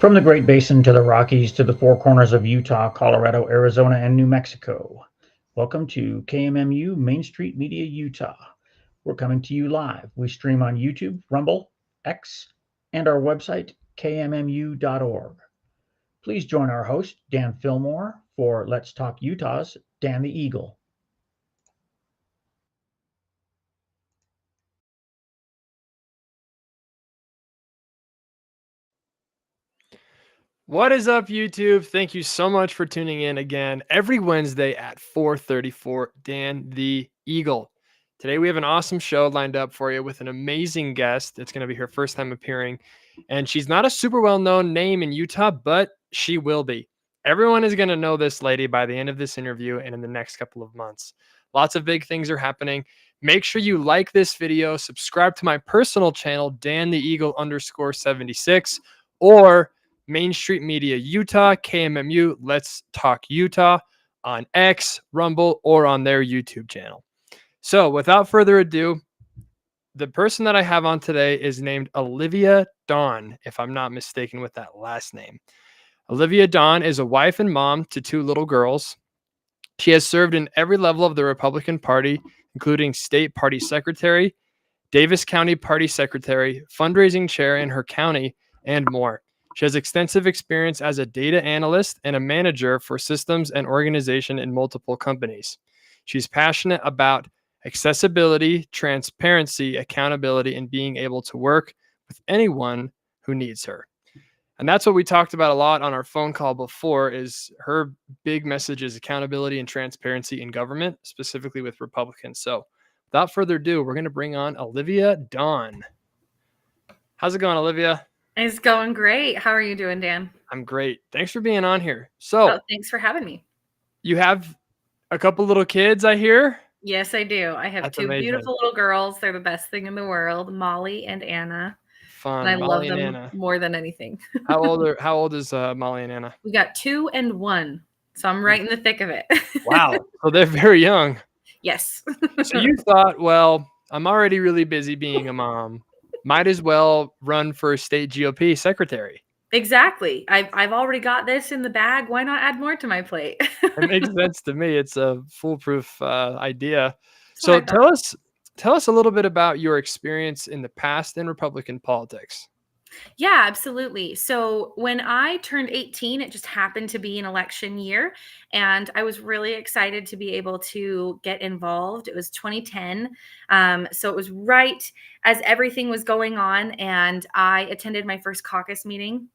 From the Great Basin to the Rockies to the four corners of Utah, Colorado, Arizona, and New Mexico. Welcome to KMMU Main Street Media Utah. We're coming to you live. We stream on YouTube, Rumble, X, and our website, kmmu.org. Please join our host, Dan Fillmore, for Let's Talk Utah's Dan the Eagle. What is up, YouTube? Thank you so much for tuning in again every Wednesday at 4:34. Dan the Eagle. Today we have an awesome show lined up for you with an amazing guest. It's going to be her first time appearing, and she's not a super well-known name in Utah, but she will be. Everyone is going to know this lady by the end of this interview and in the next couple of months. Lots of big things are happening. Make sure you like this video, subscribe to my personal channel, Dan the Eagle _76, or Main Street Media Utah, KMMU, Let's Talk Utah on X, Rumble, or on their YouTube channel. So without further ado, the person that I have on today is named Olivia Dawn, if I'm not mistaken with that last name. Olivia Dawn is a wife and mom to two little girls. She has served in every level of the Republican Party, including state party secretary, Davis County party secretary, fundraising chair in her county, and more. She has extensive experience as a data analyst and a manager for systems and organization in multiple companies. She's passionate about accessibility, transparency, accountability, and being able to work with anyone who needs her. And that's what we talked about a lot on our phone call before, is her big message is accountability and transparency in government, specifically with Republicans. So without further ado, we're going to bring on Olivia Dawn. How's it going, Olivia? It's going great. How are you doing, Dan? I'm great. Thanks for being on here. So, thanks for having me. You have a couple little kids, I hear? Yes, I do. I have two beautiful little girls. They're the best thing in the world, Molly and Anna. Fun. And I Molly love and them Anna. more than anything. How old is Molly and Anna? We got 2 and 1. So I'm right in the thick of it. Wow. So they're very young. Yes. So you thought, well, I'm already really busy being a mom. Might as well run for state GOP secretary. Exactly. I've already got this in the bag. Why not add more to my plate? It makes sense to me. It's a foolproof idea. So tell us a little bit about your experience in the past in Republican politics. Yeah, absolutely. So when I turned 18, it just happened to be an election year, and I was really excited to be able to get involved. It was 2010. So it was right as everything was going on, and I attended my first caucus meeting.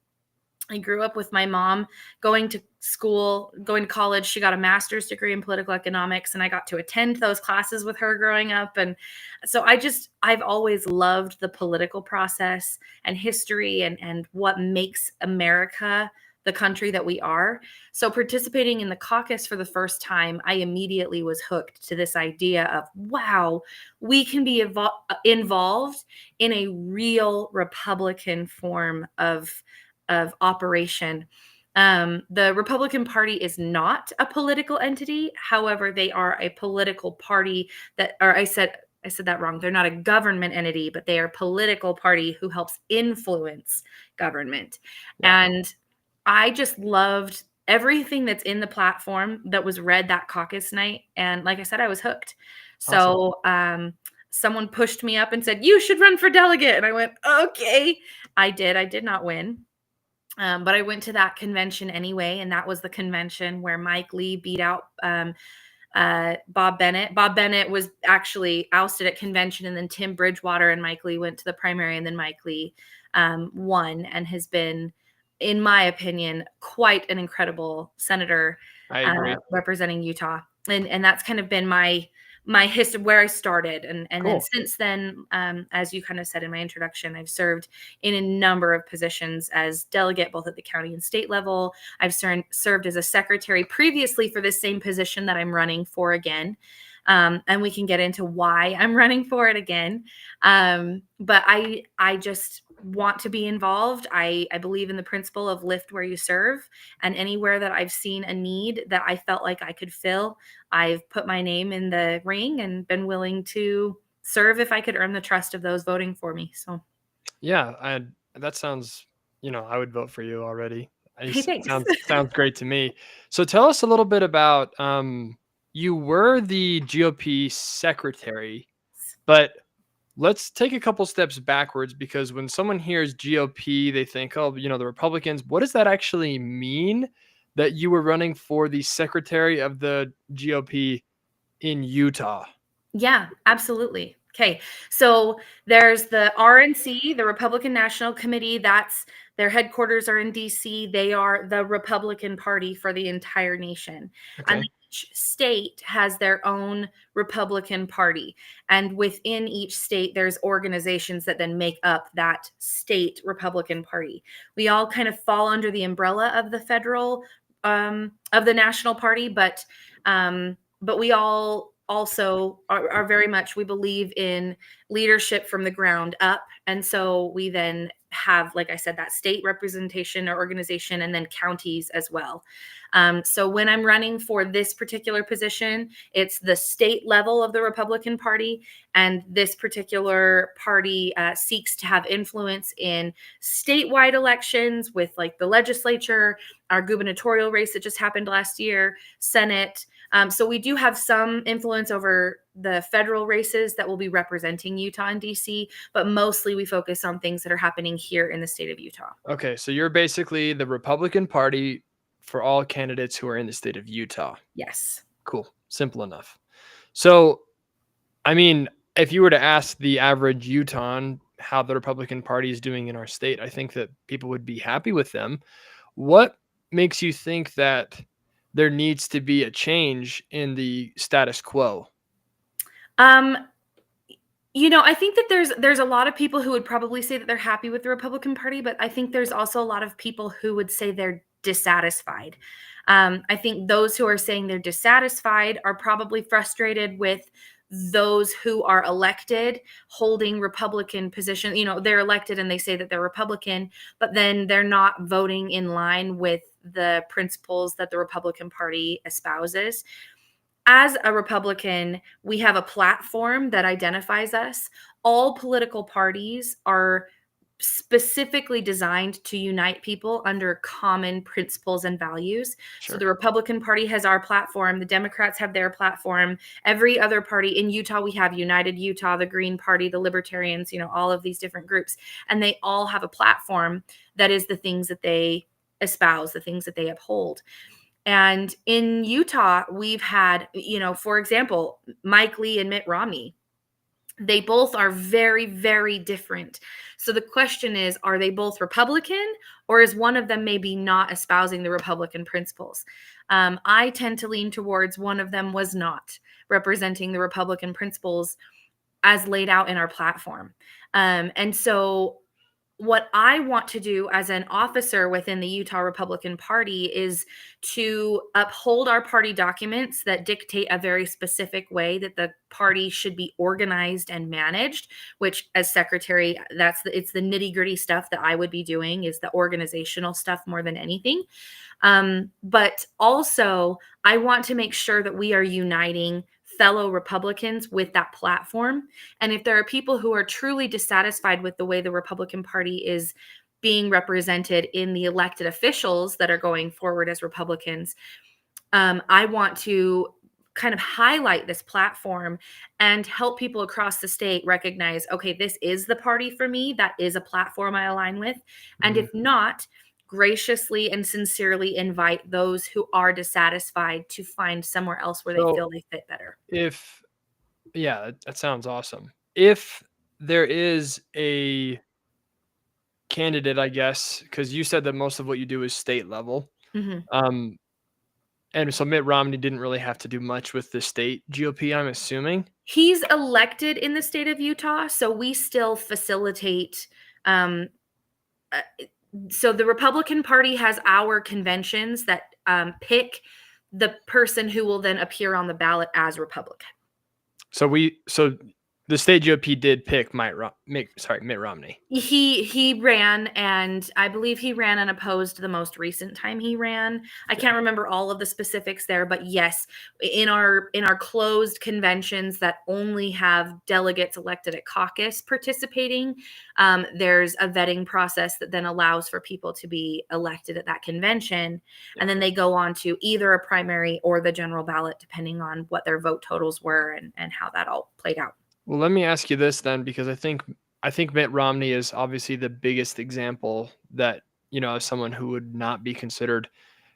I grew up with my mom going to school, going to college. She got a master's degree in political economics, and I got to attend those classes with her growing up. And so I've always loved the political process and history and what makes America the country that we are. So participating in the caucus for the first time, I immediately was hooked to this idea of, wow, we can be involved in a real Republican form of operation. The Republican Party is not a political entity. However, they are a political party I said that wrong. They're not a government entity, but they are a political party who helps influence government. Yeah. And I just loved everything that's in the platform that was read that caucus night. And like I said, I was hooked. So, someone pushed me up and said, "You should run for delegate." And I went, okay. I did not win. But I went to that convention anyway, and that was the convention where Mike Lee beat out Bob Bennett. Bob Bennett was actually ousted at convention, and then Tim Bridgewater and Mike Lee went to the primary, and then Mike Lee won and has been, in my opinion, quite an incredible senator representing Utah. And that's kind of been my history, where I started. And cool. Then since then, as you kind of said in my introduction, I've served in a number of positions as delegate, both at the county and state level. I've served as a secretary previously for this same position that I'm running for again. And we can get into why I'm running for it again. But I just want to be involved. I believe in the principle of lift where you serve, and anywhere that I've seen a need that I felt like I could fill, I've put my name in the ring and been willing to serve if I could earn the trust of those voting for me. So, yeah, that sounds, I would vote for you already. Hey, thanks. Sounds great to me. So tell us a little bit about you were the GOP secretary, but let's take a couple steps backwards, because when someone hears GOP, they think, oh, the Republicans. What does that actually mean that you were running for the secretary of the GOP in Utah? Yeah, absolutely. Okay. So there's the RNC, the Republican National Committee. Their headquarters are in DC. They are the Republican Party for the entire nation. Okay. And each state has their own Republican Party. And within each state, there's organizations that then make up that state Republican Party. We all kind of fall under the umbrella of the federal, of the national party, but we all also are very much, we believe in leadership from the ground up. And so we then have, like I said, that state representation or organization, and then counties as well. So when I'm running for this particular position, it's the state level of the Republican Party. And this particular party seeks to have influence in statewide elections with like the legislature, our gubernatorial race that just happened last year, Senate. So we do have some influence over the federal races that will be representing Utah and DC, but mostly we focus on things that are happening here in the state of Utah. Okay, so you're basically the Republican Party for all candidates who are in the state of Utah. Yes. Cool. Simple enough. So, I mean, if you were to ask the average Utahn how the Republican Party is doing in our state, I think that people would be happy with them. What makes you think that there needs to be a change in the status quo? I think that there's a lot of people who would probably say that they're happy with the Republican Party, but I think there's also a lot of people who would say they're dissatisfied. I think those who are saying they're dissatisfied are probably frustrated with those who are elected holding Republican position. They're elected and they say that they're Republican, but then they're not voting in line with the principles that the Republican Party espouses. As a Republican, we have a platform that identifies us. All political parties are specifically designed to unite people under common principles and values. Sure. So the Republican Party has our platform. The Democrats have their platform. Every other party in Utah, we have United Utah, the Green Party, the Libertarians, all of these different groups. And they all have a platform that is the things that they espouse, the things that they uphold. And in Utah, we've had, for example, Mike Lee and Mitt Romney. They both are very, very different. So the question is, are they both Republican, or is one of them maybe not espousing the Republican principles? I tend to lean towards one of them was not representing the Republican principles as laid out in our platform. And so what I want to do as an officer within the Utah Republican Party is to uphold our party documents that dictate a very specific way that the party should be organized and managed, which as secretary, it's the nitty-gritty stuff that I would be doing, is the organizational stuff more than anything. But also I want to make sure that we are uniting fellow Republicans with that platform. And if there are people who are truly dissatisfied with the way the Republican Party is being represented in the elected officials that are going forward as Republicans, I want to kind of highlight this platform and help people across the state recognize, okay, this is the party for me. That is a platform I align with. And if not, graciously and sincerely invite those who are dissatisfied to find somewhere else where they feel they fit better. That sounds awesome. If there is a candidate, I guess, because you said that most of what you do is state level. Mm-hmm. And so Mitt Romney didn't really have to do much with the state GOP, I'm assuming. He's elected in the state of Utah, so we still facilitate. So the Republican Party has our conventions that pick the person who will then appear on the ballot as Republican. So the state GOP did pick Mitt Romney. He ran, and I believe he ran unopposed the most recent time he ran. I can't remember all of the specifics there, but yes, in our closed conventions that only have delegates elected at caucus participating, there's a vetting process that then allows for people to be elected at that convention, and then they go on to either a primary or the general ballot, depending on what their vote totals were and how that all played out. Well, let me ask you this then, because I think Mitt Romney is obviously the biggest example that, of someone who would not be considered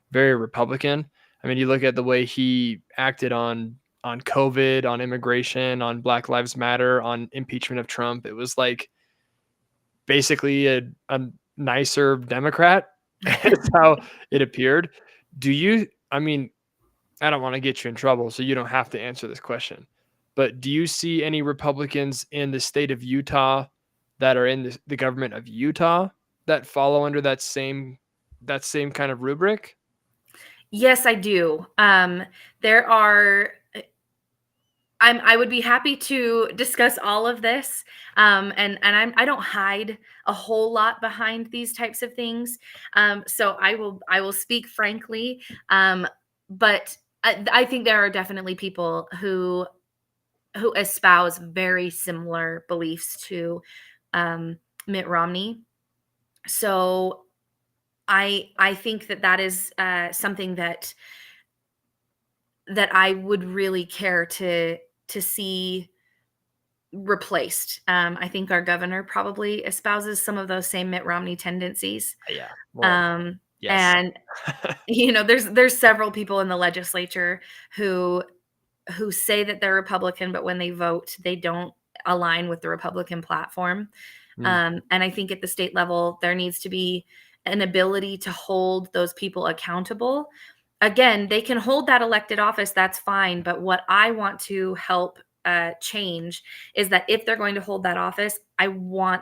very Republican. I mean, you look at the way he acted on COVID, on immigration, on Black Lives Matter, on impeachment of Trump. It was like basically a nicer Democrat. That's how it appeared. I don't want to get you in trouble, so you don't have to answer this question. But do you see any Republicans in the state of Utah that are in the government of Utah that follow under that same kind of rubric? Yes, I do. There are. I would be happy to discuss all of this, and I don't hide a whole lot behind these types of things. So I will speak frankly, but I think there are definitely people who espouse very similar beliefs to Mitt Romney. So I think that is something that I would really care to see replaced. I think our governor probably espouses some of those same Mitt Romney tendencies. Yeah. Well, yes. And there's several people in the legislature who say that they're Republican, but when they vote, they don't align with the Republican platform. And I think at the state level, there needs to be an ability to hold those people accountable. Again, they can hold that elected office, that's fine. But what I want to help change is that if they're going to hold that office, I want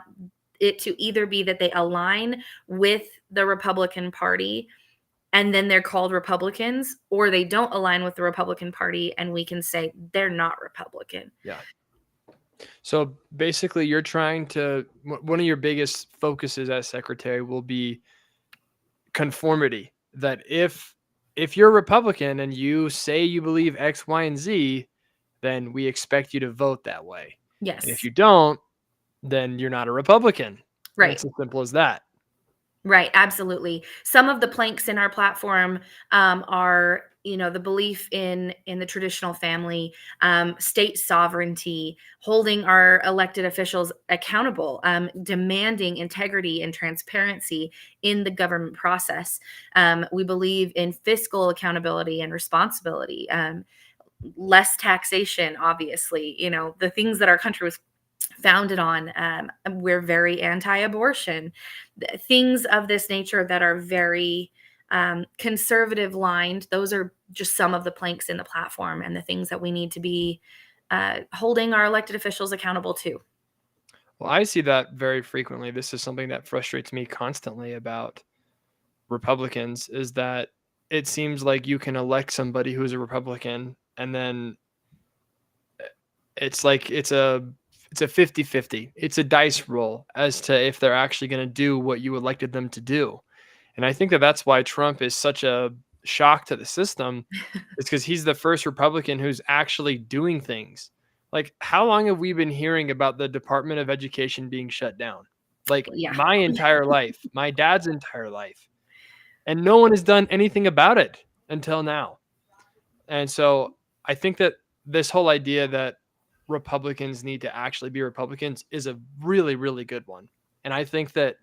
it to either be that they align with the Republican Party and then they're called Republicans, or they don't align with the Republican Party and we can say they're not Republican. Yeah. So basically you're trying to, one of your biggest focuses as secretary will be conformity, that if you're a Republican and you say you believe X, Y, and Z, then we expect you to vote that way. Yes. And if you don't, then you're not a Republican. Right. It's as simple as that. Right. Absolutely. Some of the planks in our platform are, the belief in the traditional family, state sovereignty, holding our elected officials accountable, demanding integrity and transparency in the government process. We believe in fiscal accountability and responsibility, less taxation, obviously, the things that our country was founded on. We're very anti-abortion, things of this nature that are very conservative lined. Those are just some of the planks in the platform and the things that we need to be holding our elected officials accountable to. Well, I see that very frequently. This is something that frustrates me constantly about Republicans, is that it seems like you can elect somebody who's a Republican and then it's like it's a 50-50. It's a dice roll as to if they're actually going to do what you elected them to do. And I think that that's why Trump is such a shock to the system. It's because he's the first Republican who's actually doing things. Like, how long have we been hearing about the Department of Education being shut down? Like, my entire life, my dad's entire life. And no one has done anything about it until now. And so I think that this whole idea that Republicans need to actually be Republicans is a really, really good one. And I think that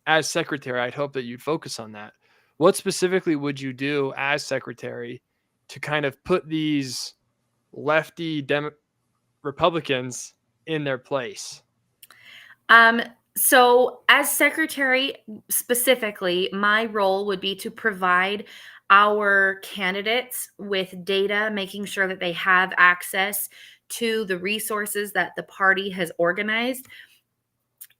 as secretary, I'd hope that you'd focus on that. What specifically would you do as secretary to kind of put these lefty Republicans in their place? So as secretary specifically, my role would be to provide our candidates with data, making sure that they have access to the resources that the party has organized,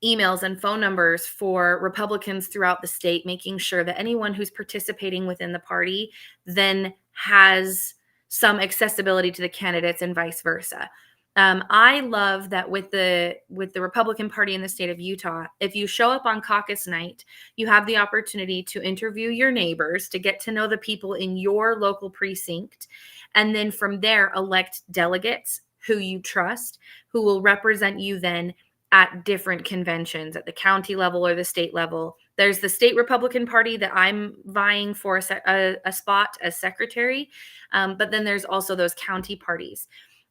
emails and phone numbers for Republicans throughout the state, making sure that anyone who's participating within the party then has some accessibility to the candidates and vice versa. I love that with the Republican Party in the state of Utah, if you show up on caucus night, you have the opportunity to interview your neighbors, to get to know the people in your local precinct, and then from there elect delegates who you trust, who will represent you then at different conventions at the county level or the state level. There's the state Republican Party that I'm vying for a spot as secretary, but then there's also those county parties.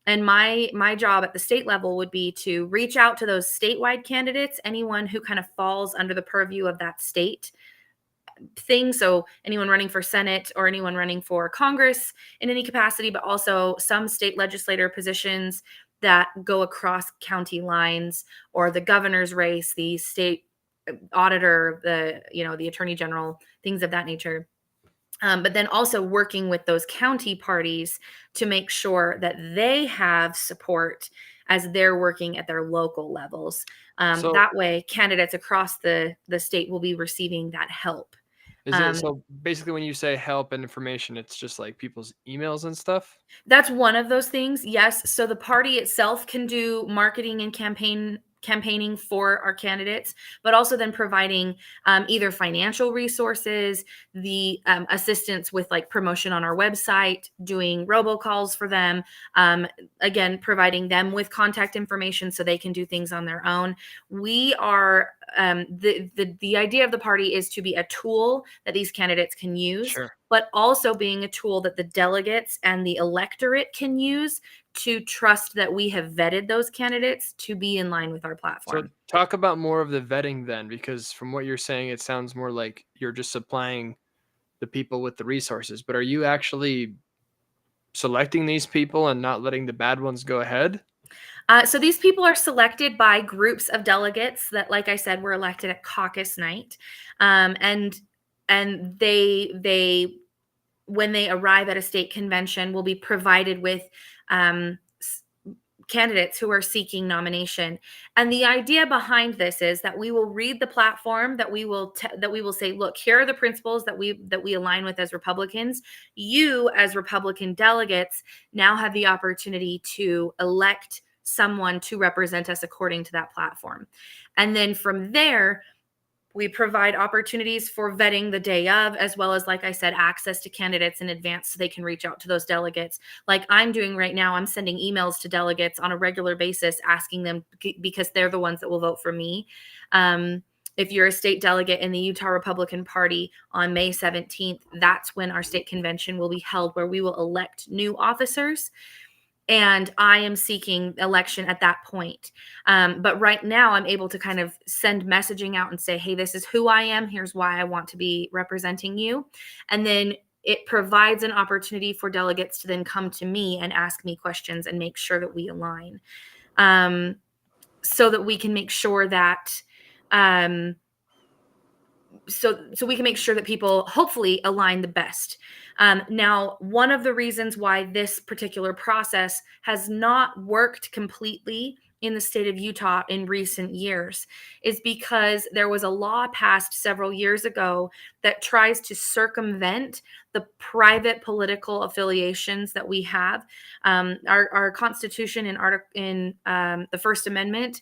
And my job at the state level would be to reach out to those statewide candidates, anyone who kind of falls under the purview of that state thing. So anyone running for Senate or anyone running for Congress in any capacity, but also some state legislator positions that go across county lines, or the governor's race, the state auditor, the attorney general, things of that nature. But then also working with those county parties to make sure that they have support as they're working at their local levels. So That way, candidates across the state will be receiving that help. is it so basically when you say help and information, it's just like people's emails and stuff? That's one of those things. Yes. So the party itself can do marketing and campaigning for our candidates, but also then providing either financial resources, the assistance with like promotion on our website, doing robocalls for them, again, providing them with contact information so they can do things on their own. We are the idea of the party is to be a tool that these candidates can use, Sure. but also being a tool that the delegates and the electorate can use to trust that we have vetted those candidates to be in line with our So platform. talk about more of the vetting then, because from what you're saying, it sounds more like you're just supplying the people with the resources. But are you actually selecting these people and not letting the bad ones go ahead? So these people are selected by groups of delegates that, like I said, were elected at caucus night, and they when they arrive at a state convention will be provided with candidates who are seeking nomination. And the idea behind this is that we will read the platform, that we will say, look, here are the principles that we align with as Republicans. You as Republican delegates now have the opportunity to elect someone to represent us according to that platform. And then from there, we provide opportunities for vetting the day of, as well as, like I said, access to candidates in advance so they can reach out to those delegates. Like I'm doing right now, I'm sending emails to delegates on a regular basis, asking them, because they're the ones that will vote for me. If you're a state delegate in the Utah Republican Party on May 17th, that's when our state convention will be held, where we will elect new officers. And I am seeking election at that point. But right now I'm able to kind of send messaging out and say, hey, this is who I am. Here's why I want to be representing you. And then it provides an opportunity for delegates to then come to me and ask me questions and make sure that we align, so that we can make sure that so we can make sure that people hopefully align the best. Now, one of the reasons why this particular process has not worked completely in the state of Utah in recent years is because there was a law passed several years ago that tries to circumvent the private political affiliations that we have. Our Constitution in the First Amendment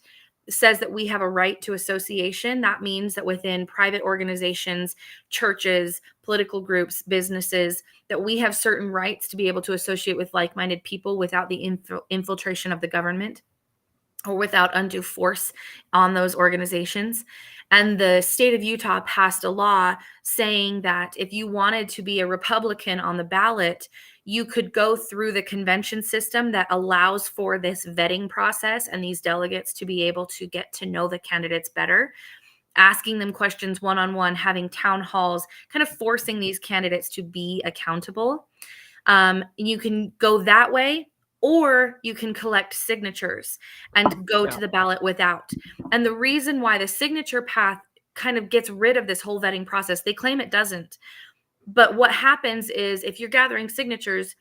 says that we have a right to association. That means that within private organizations, churches, political groups, businesses, that we have certain rights to be able to associate with like-minded people without the infiltration of the government or without undue force on those organizations. And the state of Utah passed a law saying that if you wanted to be a Republican on the ballot, you could go through the convention system that allows for this vetting process and these delegates to be able to get to know the candidates better, asking them questions one-on-one, having town halls, kind of forcing these candidates to be accountable. You can go that way, or you can collect signatures and go to the ballot without. And the reason why the signature path kind of gets rid of this whole vetting process, they claim it doesn't. But what happens is if you're gathering signatures,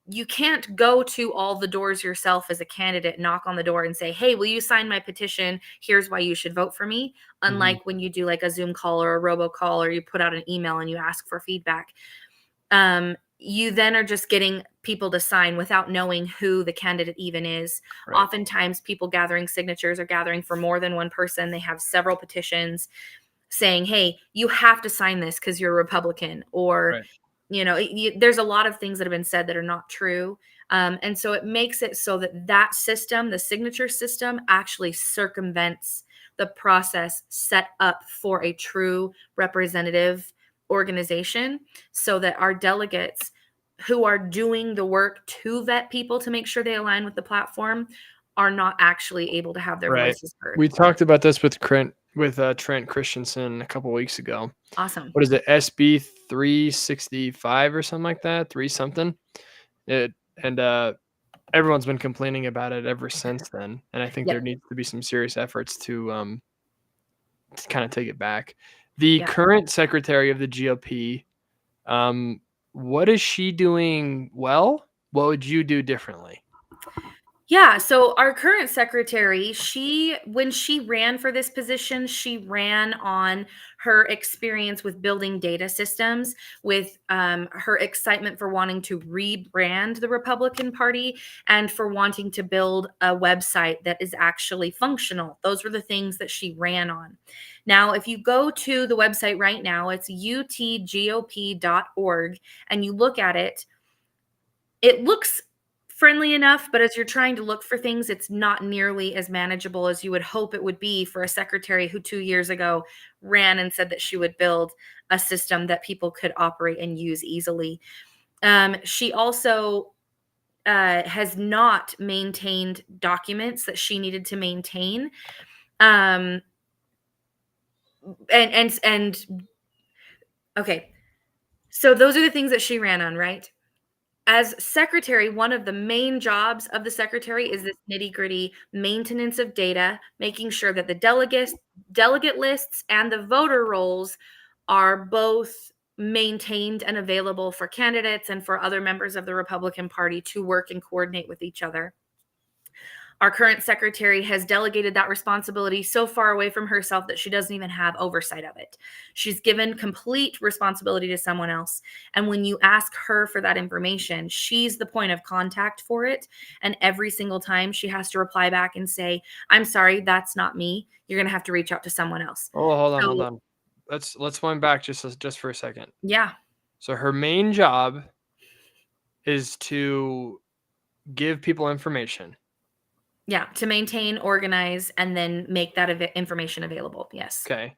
you can't go to all the doors yourself as a candidate, knock on the door and say, hey, will you sign my petition? Here's why you should vote for me. Unlike when you do like a Zoom call or a robocall, or you put out an email and you ask for feedback. you then are just getting people to sign without knowing who the candidate even is. Right. Oftentimes people gathering signatures are gathering for more than one person. They have several petitions saying, hey, you have to sign this because you're a Republican, or, Right. there's a lot of things that have been said that are not true. And so it makes it so that system, the signature system, actually circumvents the process set up for a true representative organization, so that our delegates who are doing the work to vet people to make sure they align with the platform are not actually able to have their Right. voices heard. We talked about this with Trent Christensen a couple weeks ago. Awesome. What is it? SB 365 or something like that? 3 something. Everyone's been complaining about it ever since then. And I think Yep. there needs to be some serious efforts to kind of take it back. The Yeah. current secretary of the GOP, what is she doing well? What would you do differently? Yeah, so our current secretary, when she ran for this position, she ran on her experience with building data systems, with her excitement for wanting to rebrand the Republican Party, and for wanting to build a website that is actually functional. Those were the things that she ran on. Now, if you go to the website right now, it's utgop.org, and you look at it, it looks friendly enough, but as you're trying to look for things, it's not nearly as manageable as you would hope it would be for a secretary who 2 years ago ran and said that she would build a system that people could operate and use easily. She also has not maintained documents that she needed to maintain. And okay, so those are the things that she ran on, right? As secretary, one of the main jobs of the secretary is this nitty-gritty maintenance of data, making sure that the delegate lists and the voter rolls are both maintained and available for candidates and for other members of the Republican Party to work and coordinate with each other. Our current secretary has delegated that responsibility so far away from herself that she doesn't even have oversight of it. She's given complete responsibility to someone else. And when you ask her for that information, she's the point of contact for it. And every single time she has to reply back and say, I'm sorry, that's not me. You're going to have to reach out to someone else. Oh, hold on. Let's wind back just for a second. Yeah. So her main job is to give people information. Yeah, to maintain, organize, and then make that information available. Yes. Okay.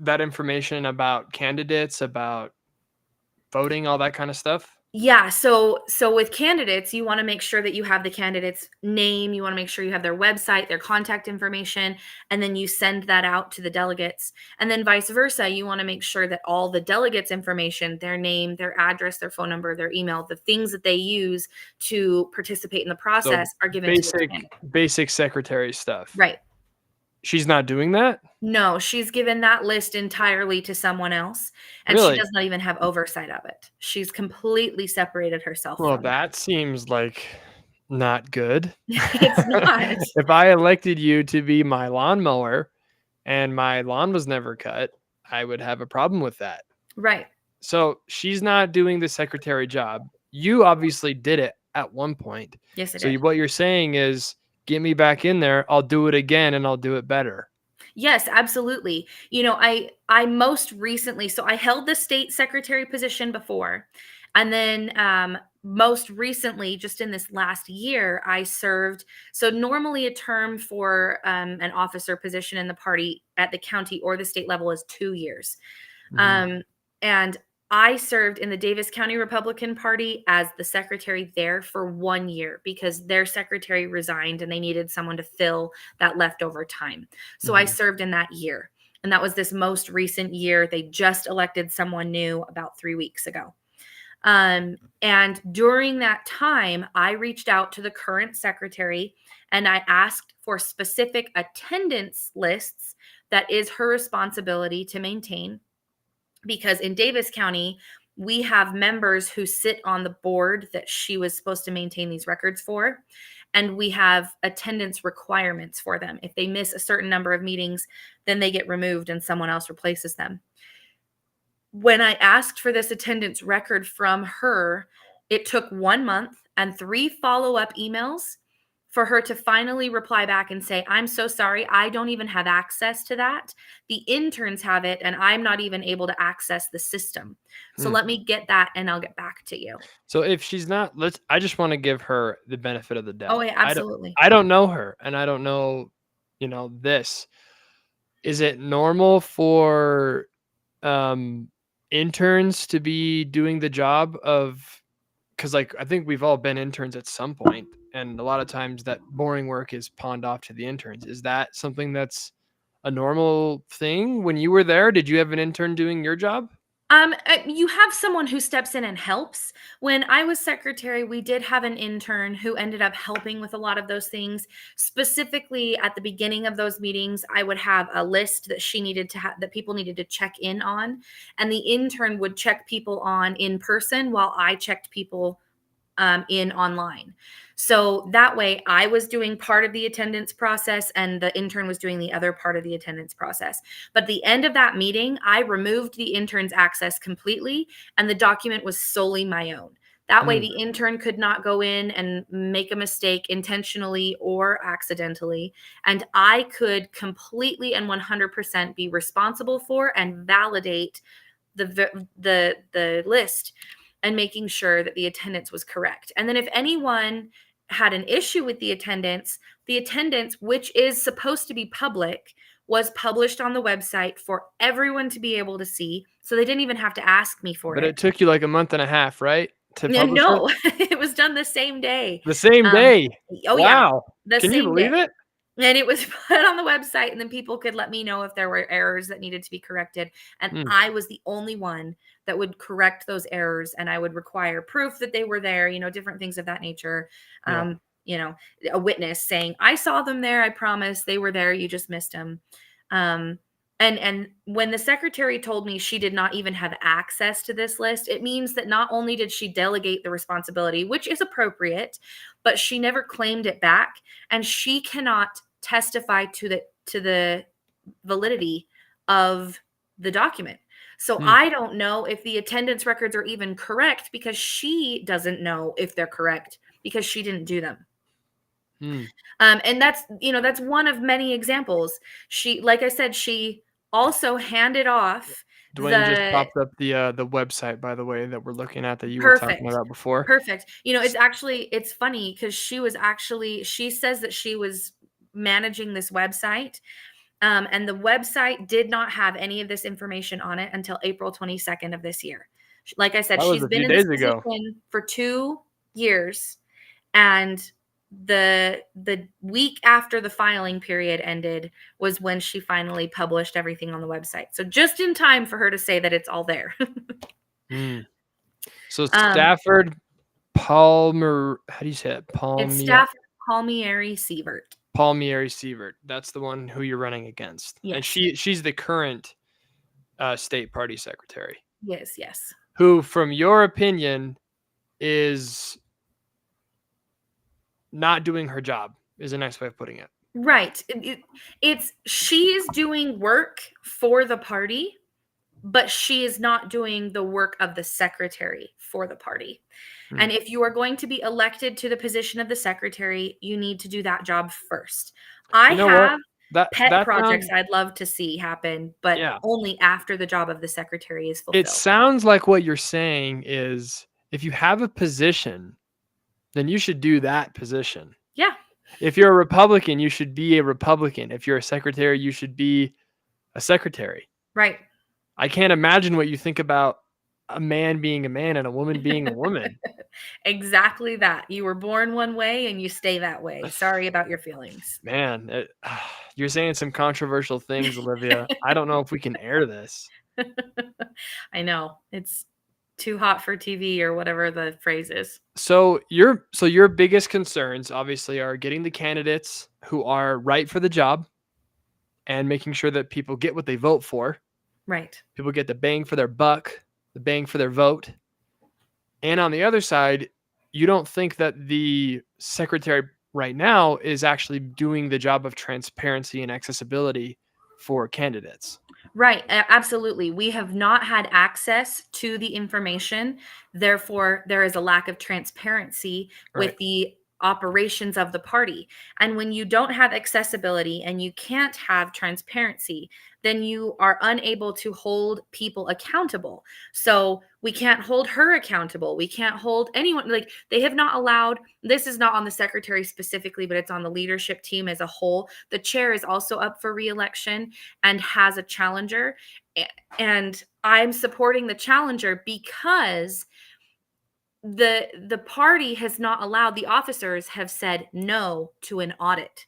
That information about candidates, about voting, all that kind of stuff? Yeah, so with candidates, you want to make sure that you have the candidate's name, you want to make sure you have their website, their contact information, and then you send that out to the delegates. And then vice versa, you want to make sure that all the delegates' information, their name, their address, their phone number, their email, the things that they use to participate in the process are given to the candidate. Basic secretary stuff. Right. She's not doing that? No, she's given that list entirely to someone else, and Really? she does not even have oversight of it. She's completely separated herself Well, from it. that seems like not good. It's not. If I elected you to be my lawnmower and my lawn was never cut, I would have a problem with that. Right. So she's not doing the secretary job. You obviously did it at one point. Yes, it So is. what you're saying is, get me back in there. I'll do it again and I'll do it better. Yes, absolutely. I most recently, so I held the state secretary position before, and then most recently, just in this last year, I served. So normally a term for an officer position in the party at the county or the state level is 2 years. And I served in the Davis County Republican Party as the secretary there for 1 year because their secretary resigned and they needed someone to fill that leftover time. So I served in that year. And that was this most recent year. They just elected someone new about 3 weeks ago. And during that time, I reached out to the current secretary and I asked for specific attendance lists that is her responsibility to maintain. Because in Davis County, we have members who sit on the board that she was supposed to maintain these records for. And we have attendance requirements for them. If they miss a certain number of meetings, then they get removed and someone else replaces them. When I asked for this attendance record from her, It took 1 month and 3 follow-up emails for her to finally reply back and say, "I'm so sorry. I don't even have access to that. The interns have it, and I'm not even able to access the system. So let me get that, and I'll get back to you." So if she's not, I just want to give her the benefit of the Oh, doubt. yeah, absolutely. I don't know her, and I don't know, this. Is it normal for interns to be doing the job of, because like I think we've all been interns at some point, and a lot of times that boring work is pawned off to the interns. Is that something that's a normal thing when you were there? Did you have an intern doing your job? You have someone who steps in and helps. When I was secretary, we did have an intern who ended up helping with a lot of those things. Specifically, at the beginning of those meetings, I would have a list that she needed to have, that people needed to check in on, and the intern would check people on in person while I checked people in online. So that way I was doing part of the attendance process and the intern was doing the other part of the attendance process. But at the end of that meeting, I removed the intern's access completely and the document was solely my own. That way the intern could not go in and make a mistake intentionally or accidentally. And I could completely and 100% be responsible for and validate the list and making sure that the attendance was correct. And then if anyone had an issue with the attendance, which is supposed to be public, was published on the website for everyone to be able to see. So they didn't even have to ask me for But it. it took you like a month and a half, right? To publish No, it? it was done the same day. The same day. Oh, Wow. yeah. Can you believe it? And it was put on the website, and then people could let me know if there were errors that needed to be corrected. And I was the only one that would correct those errors, and I would require proof that they were there, different things of that nature. Yeah. A witness saying, "I saw them there. I promise they were there. You just missed them." And when the secretary told me she did not even have access to this list, it means that not only did she delegate the responsibility, which is appropriate, but she never claimed it back, and she cannot testify to the validity of the document. So I don't know if the attendance records are even correct because she doesn't know if they're correct because she didn't do them. And that's one of many examples. She, like I said, she also handed off. Dwayne just popped up the website, by the way, that we're looking at that you were talking about before. Perfect. It's funny because she says that she was managing this website. And the website did not have any of this information on it until April 22nd of this year. Like I said, she's been in this position for 2 years, and the week after the filing period ended was when she finally published everything on the website. So just in time for her to say that it's all there. So Stafford Palmer, how do you say it? It's Stafford Palmieri-Sievert. Palmieri-Sievert. That's the one who you're running against. Yes. And she's the current state party secretary. Yes. Who, from your opinion, is not doing her job, is a nice way of putting it. Right. She is doing work for the party, but she is not doing the work of the secretary for the party. And if you are going to be elected to the position of the secretary, you need to do that job first. I have pet projects I'd love to see happen, but only after the job of the secretary is fulfilled. It sounds like what you're saying is if you have a position, then you should do that position. Yeah. If you're a Republican, you should be a Republican. If you're a secretary, you should be a secretary. Right. I can't imagine what you think about a man being a man and a woman being a woman. Exactly that. You were born one way and you stay that way. Sorry about your feelings. Man, you're saying some controversial things, Olivia. I don't know if we can air this. I know. It's too hot for TV or whatever the phrase is. So your biggest concerns obviously are getting the candidates who are right for the job and making sure that people get what they vote for. Right. People get the bang for their buck, the bang for their vote. And on the other side, you don't think that the secretary right now is actually doing the job of transparency and accessibility for candidates. Right. Absolutely. We have not had access to the information. Therefore, there is a lack of transparency with Right. the operations of the party. And when you don't have accessibility and you can't have transparency, then you are unable to hold people accountable. So we can't hold her accountable. We can't hold anyone. Like, they have not allowed, this is not on the secretary specifically, but it's on the leadership team as a whole. The chair is also up for re-election and has a challenger. And I'm supporting the challenger because the party has not allowed, the officers have said no to an audit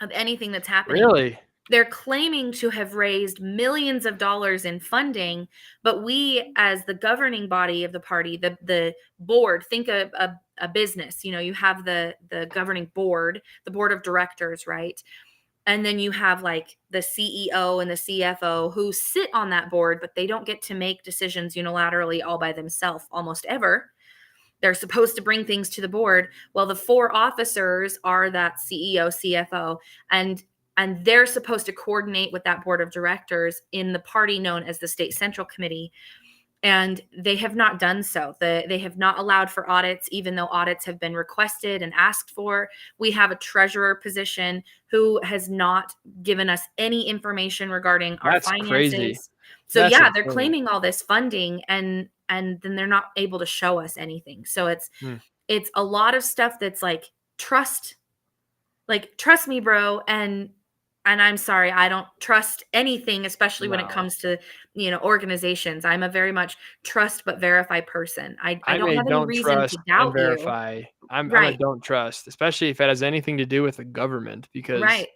of anything that's happening. Really? They're claiming to have raised millions of dollars in funding, but we, as the governing body of the party, the board, think of a business, you have the governing board, the board of directors, right? And then you have like the CEO and the CFO who sit on that board, but they don't get to make decisions unilaterally all by themselves almost ever. They're supposed to bring things to the board. Well, the 4 officers are that CEO, CFO, and they're supposed to coordinate with that board of directors in the party known as the State Central Committee. And they have not done so. They have not allowed for audits, even though audits have been requested and asked for. We have a treasurer position who has not given us any information regarding our That's finances. crazy. So That's yeah, insane. they're claiming all this funding and then they're not able to show us anything. So it's a lot of stuff that's like trust me, bro. And I'm sorry, I don't trust anything, especially when it No. comes to, organizations. I'm a very much trust but verify person. I don't have any reason trust to and doubt you. verify. I'm a Right. don't trust, especially if it has anything to do with the government, because Right.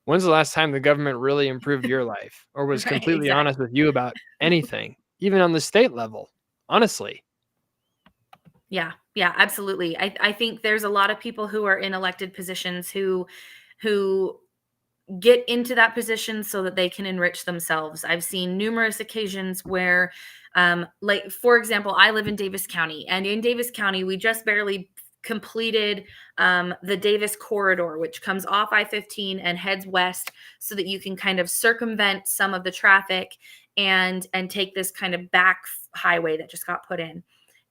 when's the last time the government really improved your life or was Right, completely exactly. honest with you about anything, even on the state level? Honestly. Yeah, absolutely. I think there's a lot of people who are in elected positions who get into that position so that they can enrich themselves. I've seen numerous occasions where, like, for example, I live in Davis County, and in Davis County, we just barely completed the Davis corridor, which comes off I-15 and heads west so that you can kind of circumvent some of the traffic and take this kind of back highway that just got put in.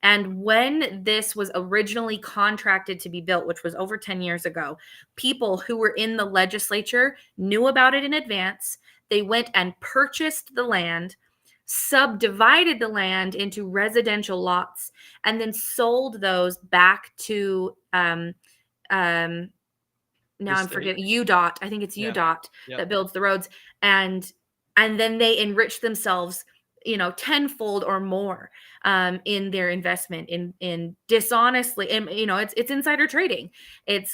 And when this was originally contracted to be built, which was over 10 years ago, people who were in the legislature knew about it in advance. They went and purchased the land, subdivided the land into residential lots, and then sold those back to now I'm forgetting UDOT. I think it's UDOT that builds the roads, and then they enrich themselves, tenfold or more in their investment in dishonestly, and it's insider trading.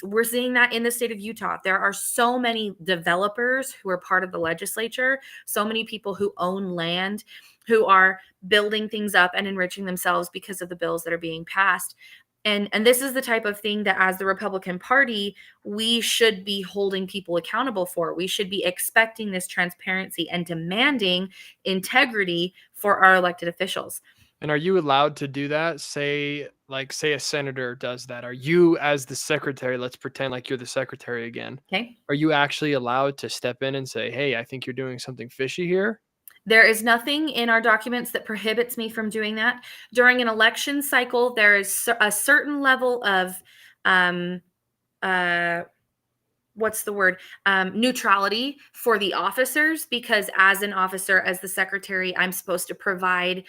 We're seeing that in the state of Utah. There are so many developers who are part of the legislature, so many people who own land, who are building things up and enriching themselves because of the bills that are being passed. And this is the type of thing that, as the Republican Party, we should be holding people accountable for. We should be expecting this transparency and demanding integrity for our elected officials. And are you allowed to do that? Say a senator does that. Are you, as the secretary, let's pretend like you're the secretary again. Okay. Are you actually allowed to step in and say, hey, I think you're doing something fishy here? There is nothing in our documents that prohibits me from doing that. During an election cycle, there is a certain level of, neutrality for the officers, because as an officer, as the secretary, I'm supposed to provide,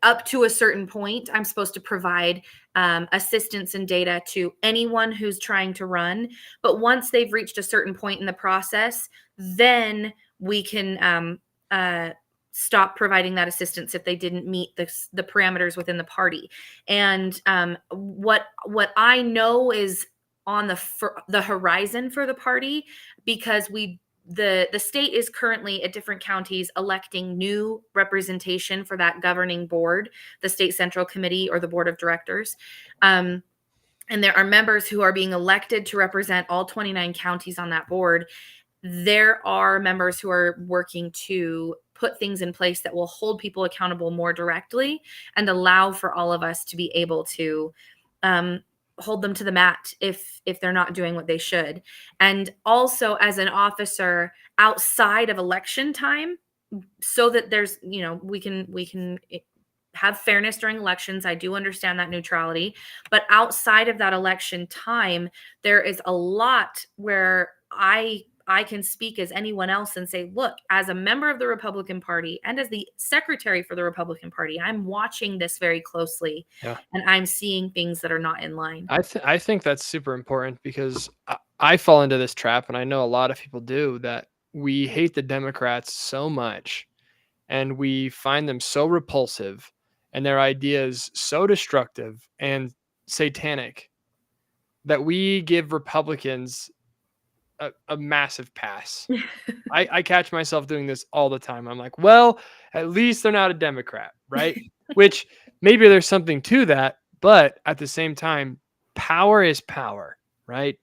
up to a certain point, I'm supposed to provide assistance and data to anyone who's trying to run. But once they've reached a certain point in the process, then we can stop providing that assistance if they didn't meet the parameters within the party. And what I know is on the horizon for the party, because the state is currently at different counties electing new representation for that governing board, the State Central Committee or the Board of Directors. And there are members who are being elected to represent all 29 counties on that board. There are members who are working to put things in place that will hold people accountable more directly and allow for all of us to be able to hold them to the mat if they're not doing what they should. And also as an officer outside of election time, so that there's, we can have fairness during elections. I do understand that neutrality, but outside of that election time, there is a lot where I can speak as anyone else and say, look, as a member of the Republican Party and as the secretary for the Republican Party, I'm watching this very closely, and I'm seeing things that are not in line. I think that's super important, because I fall into this trap, and I know a lot of people do, that we hate the Democrats so much, and we find them so repulsive, and their ideas so destructive and satanic, that we give Republicans a massive pass. I catch myself doing this all the time. I'm like, well, at least they're not a Democrat, right? Which maybe there's something to that, but at the same time, power is power, right?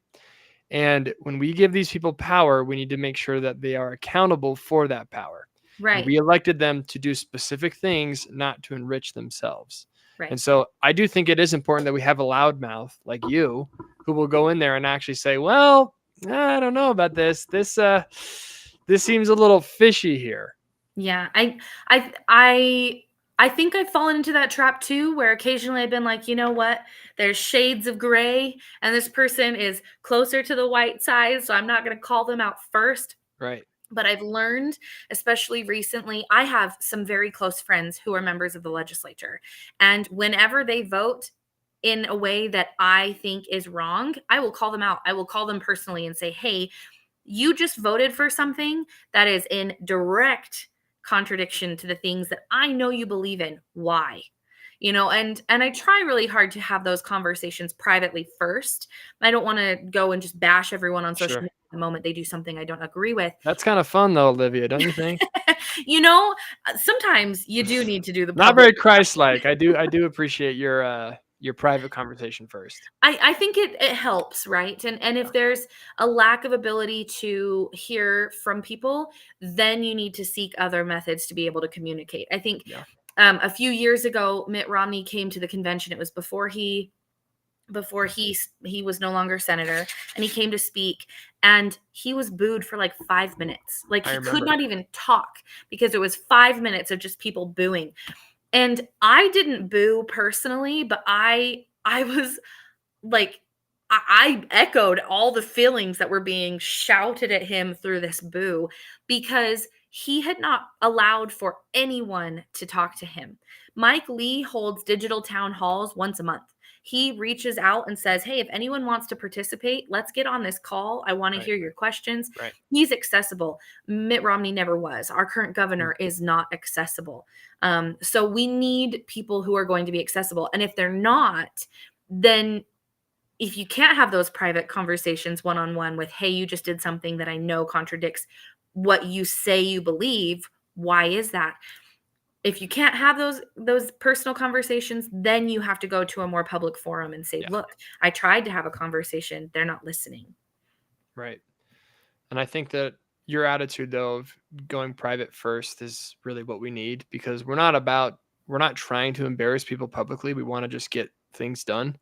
And when we give these people power, we need to make sure that they are accountable for that power. Right. And we elected them to do specific things, not to enrich themselves. Right. And so I do think it is important that we have a loudmouth like you, who will go in there and actually say, well, I don't know about this. This seems a little fishy here. Yeah, I think I've fallen into that trap too, where occasionally I've been like, you know what? There's shades of gray, and this person is closer to the white side, so I'm not going to call them out first. Right. But I've learned, especially recently, I have some very close friends who are members of the legislature, and whenever they vote in a way that I think is wrong, I will call them out. I will call them personally and say, hey, you just voted for something that is in direct contradiction to the things that I know you believe in. Why? And I try really hard to have those conversations privately first. I don't want to go and just bash everyone on social media the moment they do something I don't agree with. That's kind of fun though, Olivia, don't you think? Sometimes you do need to do the not very Christ-like. I do appreciate your private conversation first. I think it helps, right? And if there's a lack of ability to hear from people, then you need to seek other methods to be able to communicate. I think a few years ago, Mitt Romney came to the convention. It was before he was no longer senator, and he came to speak, and he was booed for like 5 minutes. Like he could not even talk because it was 5 minutes of just people booing. And I didn't boo personally, but I was like, I echoed all the feelings that were being shouted at him through this boo, because he had not allowed for anyone to talk to him. Mike Lee holds digital town halls once a month. He reaches out and says, hey, if anyone wants to participate, let's get on this call. I want to hear your questions. Right. He's accessible. Mitt Romney never was. Our current governor is not accessible. So we need people who are going to be accessible. And if they're not, then if you can't have those private conversations one-on-one with, hey, you just did something that I know contradicts what you say you believe, why is that? If you can't have those personal conversations, then you have to go to a more public forum and say, look, I tried to have a conversation. They're not listening. Right. And I think that your attitude, though, of going private first is really what we need, because we're not trying to embarrass people publicly. We want to just get things done.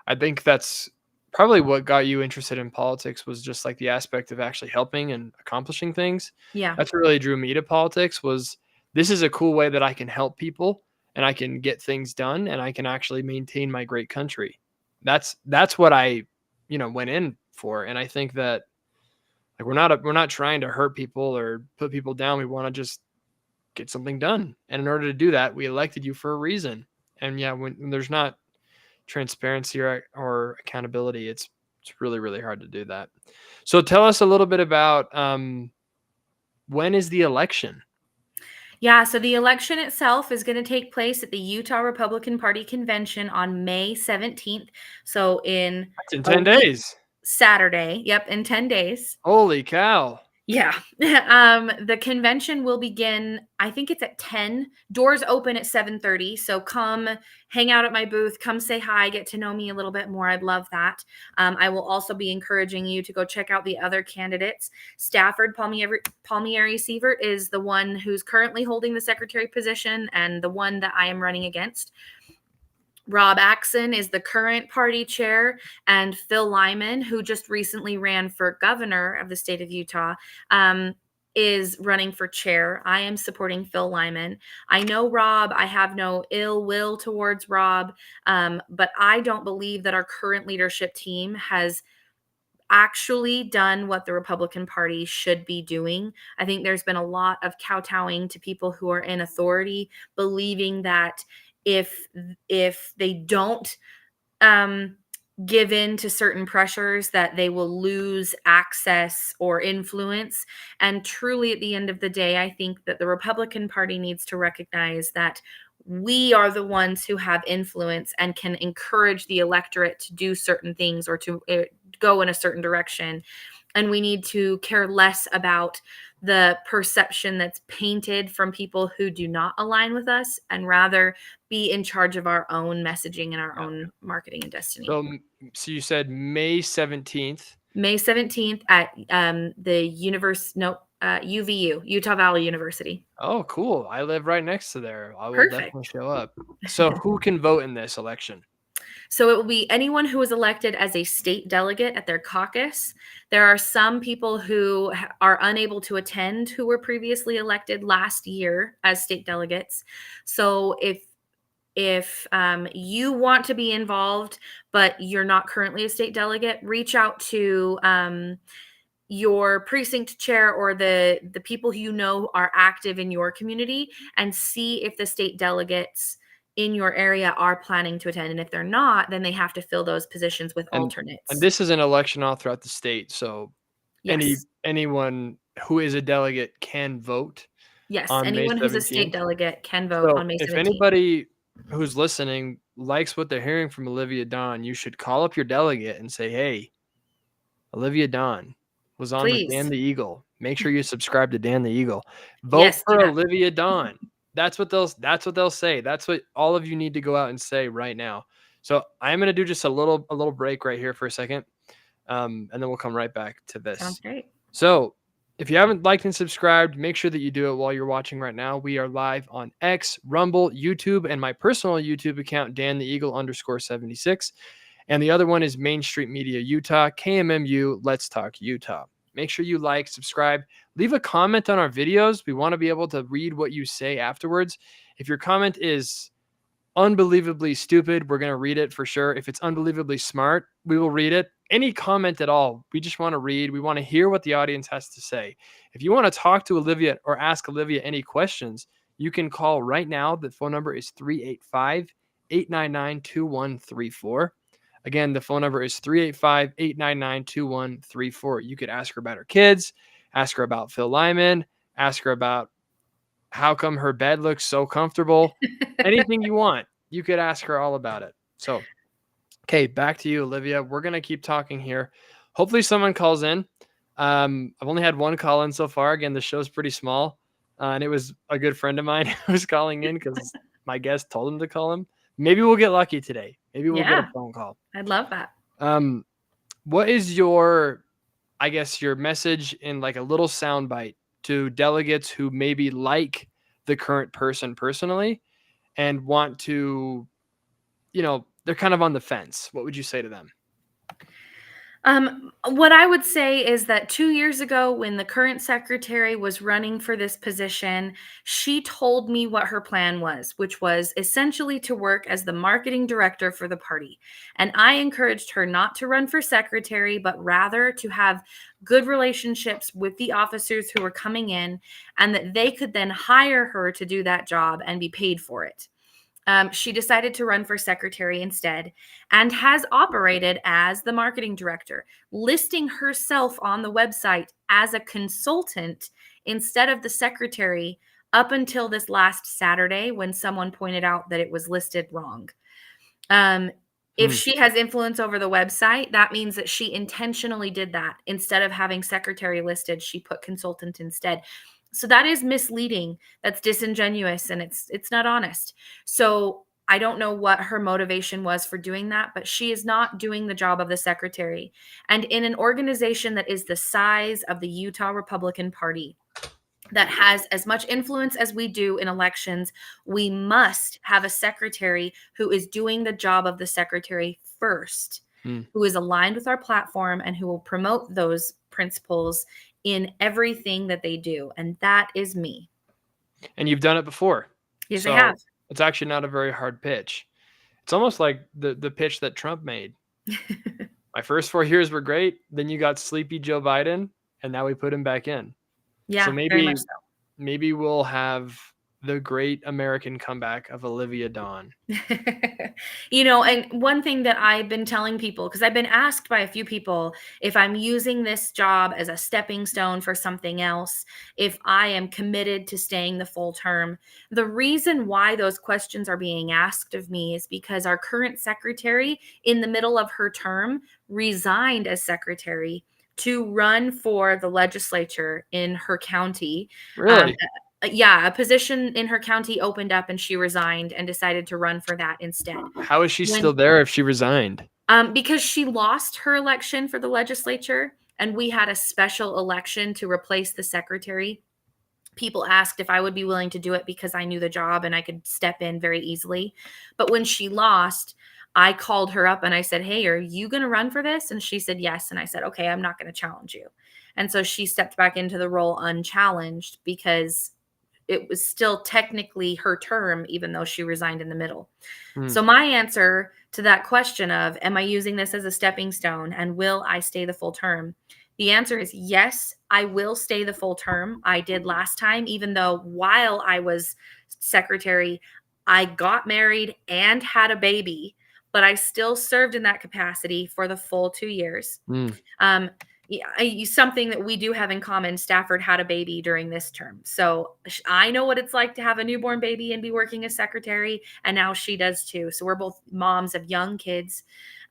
I think that's probably what got you interested in politics, was just like the aspect of actually helping and accomplishing things. Yeah. That's what really drew me to politics, was this is a cool way that I can help people and I can get things done and I can actually maintain my great country. That's what I, went in for. And I think that like we're not trying to hurt people or put people down. We want to just get something done. And in order to do that, we elected you for a reason. And when there's not transparency or accountability, it's really, really hard to do that. So tell us a little bit about when is the election? Yeah, so the election itself is going to take place at the Utah Republican Party Convention on May 17th. So that's in 10 days. Saturday. Yep, in 10 days. Holy cow. Yeah. The convention will begin, I think it's at 10. Doors open at 7:30. So come hang out at my booth, come say hi, get to know me a little bit more. I'd love that. I will also be encouraging you to go check out the other candidates. Stafford Palmieri Sievert is the one who's currently holding the secretary position and the one that I am running against. Rob Axon is the current party chair, and Phil Lyman, who just recently ran for governor of the state of Utah, is running for chair. I am supporting Phil Lyman. I know Rob. I have no ill will towards Rob, but I don't believe that our current leadership team has actually done what the Republican Party should be doing. I think there's been a lot of kowtowing to people who are in authority, believing that if they don't give in to certain pressures, that they will lose access or influence. And truly, at the end of the day, I think that the Republican Party needs to recognize that we are the ones who have influence and can encourage the electorate to do certain things or to go in a certain direction. And we need to care less about the perception that's painted from people who do not align with us, and rather be in charge of our own messaging and our own marketing and destiny. So you said May 17th. May 17th at the UVU, Utah Valley University. Oh, cool. I live right next to there. I will Perfect. definitely show up. So who can vote in this election? So it will be anyone who is elected as a state delegate at their caucus. There are some people who are unable to attend who were previously elected last year as state delegates. So if you want to be involved, but you're not currently a state delegate, reach out to your precinct chair or the people who you know are active in your community, and see if the state delegates in your area are planning to attend. And if they're not, then they have to fill those positions with alternates. And this is an election all throughout the state. So yes. anyone who is a delegate can vote. Yes, on anyone May who's a 17th. state delegate can vote on May 17th. If anybody who's listening likes what they're hearing from Olivia Dawn, you should call up your delegate and say, hey, Olivia Dawn was on with Dan the Eagle. Make sure you subscribe to Dan the Eagle. Vote for Olivia Dawn. That's what they'll say. That's what all of you need to go out and say right now. So I'm going to do just a little break right here for a second. And then we'll come right back to this. Sounds great. So if you haven't liked and subscribed, make sure that you do it while you're watching right now. We are live on X, Rumble, YouTube, and my personal YouTube account, Dan_76. And the other one is Main Street Media Utah, KMMU, Let's Talk Utah. Make sure you like, subscribe, leave a comment on our videos. We want to be able to read what you say afterwards. If your comment is unbelievably stupid, we're going to read it for sure. If it's unbelievably smart, we will read it. Any comment at all, we just want to read. We want to hear what the audience has to say. If you want to talk to Olivia or ask Olivia any questions, you can call right now. The phone number is 385-899-2134. Again, the phone number is 385-899-2134. You could ask her about her kids, ask her about Phil Lyman, ask her about how come her bed looks so comfortable. Anything you want, you could ask her all about it. So, okay, back to you, Olivia. We're going to keep talking here. Hopefully someone calls in. I've only had one call in so far. Again, the show's pretty small. And it was a good friend of mine who was calling in because my guest told him to call him. Maybe we'll get lucky today. Maybe we'll get a phone call. I'd love that. What is your message in like a little soundbite to delegates who maybe like the current person personally and want to, they're kind of on the fence? What would you say to them? What I would say is that 2 years ago, when the current secretary was running for this position, she told me what her plan was, which was essentially to work as the marketing director for the party. And I encouraged her not to run for secretary, but rather to have good relationships with the officers who were coming in, and that they could then hire her to do that job and be paid for it. She decided to run for secretary instead and has operated as the marketing director, listing herself on the website as a consultant instead of the secretary up until this last Saturday when someone pointed out that it was listed wrong. If she has influence over the website, that means that she intentionally did that. Instead of having secretary listed, she put consultant instead. So that is misleading. That's disingenuous, and it's not honest. So I don't know what her motivation was for doing that, but she is not doing the job of the secretary. And in an organization that is the size of the Utah Republican Party, that has as much influence as we do in elections, we must have a secretary who is doing the job of the secretary first, who is aligned with our platform and who will promote those principles in everything that they do. And that is me. And you've done it before. Yes, I So have. it's actually not a very hard pitch. It's almost like the pitch that Trump made. My first 4 years were great. Then you got sleepy Joe Biden, and now we put him back in. Yeah, So very much so. maybe we'll have the great American comeback of Olivia Dawn. And one thing that I've been telling people, because I've been asked by a few people if I'm using this job as a stepping stone for something else, if I am committed to staying the full term. The reason why those questions are being asked of me is because our current secretary, in the middle of her term, resigned as secretary to run for the legislature in her county. Really? Yeah, a position in her county opened up and she resigned and decided to run for that instead. How is she still there if she resigned? Because she lost her election for the legislature and we had a special election to replace the secretary. People asked if I would be willing to do it because I knew the job and I could step in very easily. But when she lost, I called her up and I said, "Hey, are you going to run for this?" And she said, "Yes." And I said, "Okay, I'm not going to challenge you." And so she stepped back into the role unchallenged because it was still technically her term, even though she resigned in the middle. So my answer to that question of, am I using this as a stepping stone and will I stay the full term? The answer is yes, I will stay the full term. I did last time, even though while I was secretary, I got married and had a baby, but I still served in that capacity for the full 2 years. Something that we do have in common, Stafford had a baby during this term. So I know what it's like to have a newborn baby and be working as secretary, and now she does too. So we're both moms of young kids.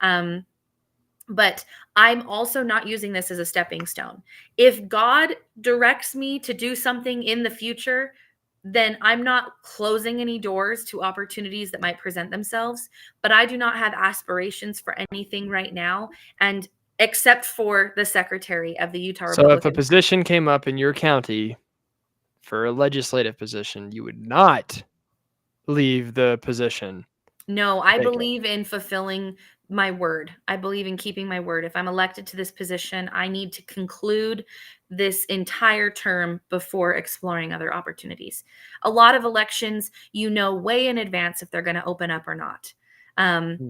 But I'm also not using this as a stepping stone. If God directs me to do something in the future, then I'm not closing any doors to opportunities that might present themselves. But I do not have aspirations for anything right now. And except for the secretary of the Utah So Republican. if a position came up in your county for a legislative position, you would not leave the position. No, I believe in fulfilling my word. I believe in keeping my word. If I'm elected to this position, I need to conclude this entire term before exploring other opportunities. A lot of elections, way in advance if they're going to open up or not.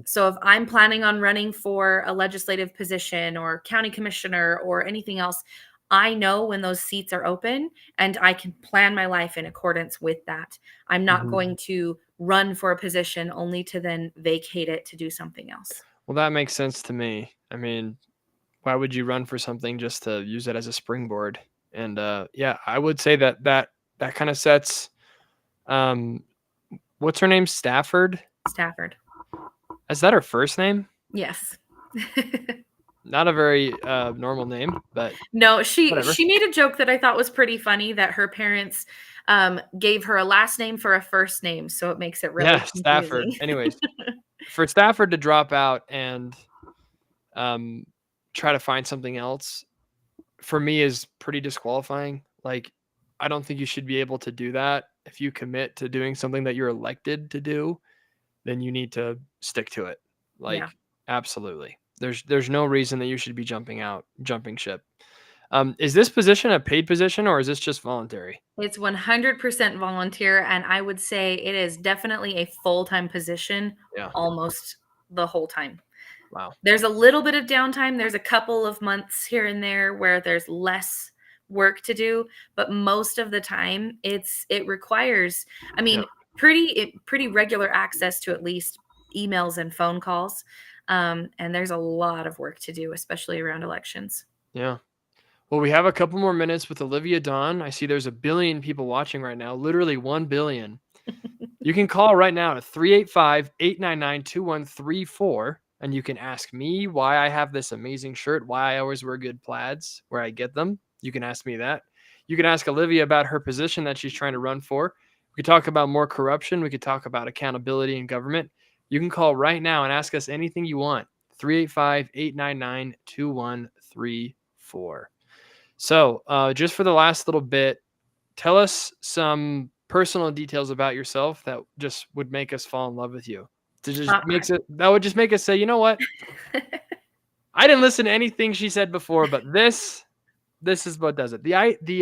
So if I'm planning on running for a legislative position or county commissioner or anything else, I know when those seats are open and I can plan my life in accordance with that. I'm not going to run for a position only to then vacate it to do something else. Well, that makes sense to me. I mean, why would you run for something just to use it as a springboard? And yeah, I would say that kind of sets, what's her name? Stafford? Stafford. Is that her first name? Yes. Not a very normal name, but no, she whatever. She made a joke that I thought was pretty funny that her parents gave her a last name for a first name, so it makes it really confusing. Stafford. Anyways, for Stafford to drop out and try to find something else, for me, is pretty disqualifying. Like, I don't think you should be able to do that. If you commit to doing something that you're elected to do, then you need to stick to it. Like, absolutely. There's no reason that you should be jumping ship. Is this position a paid position or is this just voluntary? It's 100% volunteer, and I would say it is definitely a full-time position almost the whole time. Wow. There's a little bit of downtime. There's a couple of months here and there where there's less work to do, but most of the time it requires, pretty regular access to at least emails and phone calls. And there's a lot of work to do, especially around elections. Yeah. Well, we have a couple more minutes with Olivia Dawn. I see there's 1 billion people watching right now, literally 1 billion. You can call right now to 385-899-2134, and you can ask me why I have this amazing shirt, why I always wear good plaids, where I get them. You can ask me that. You can ask Olivia about her position that she's trying to run for. We could talk about more corruption. We could talk about accountability in government. You can call right now and ask us anything you want. 385-899-2134. So just for the last little bit, tell us some personal details about yourself that just would make us fall in love with you. That would just make us say, you know what? I didn't listen to anything she said before, but this is what does it. The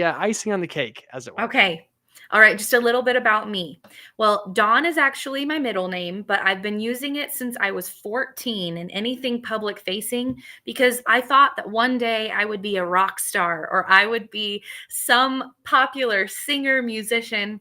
icing on the cake, as it were. Okay. All right. Just a little bit about me. Well, Dawn is actually my middle name, but I've been using it since I was 14 in anything public facing, because I thought that one day I would be a rock star or I would be some popular singer, musician.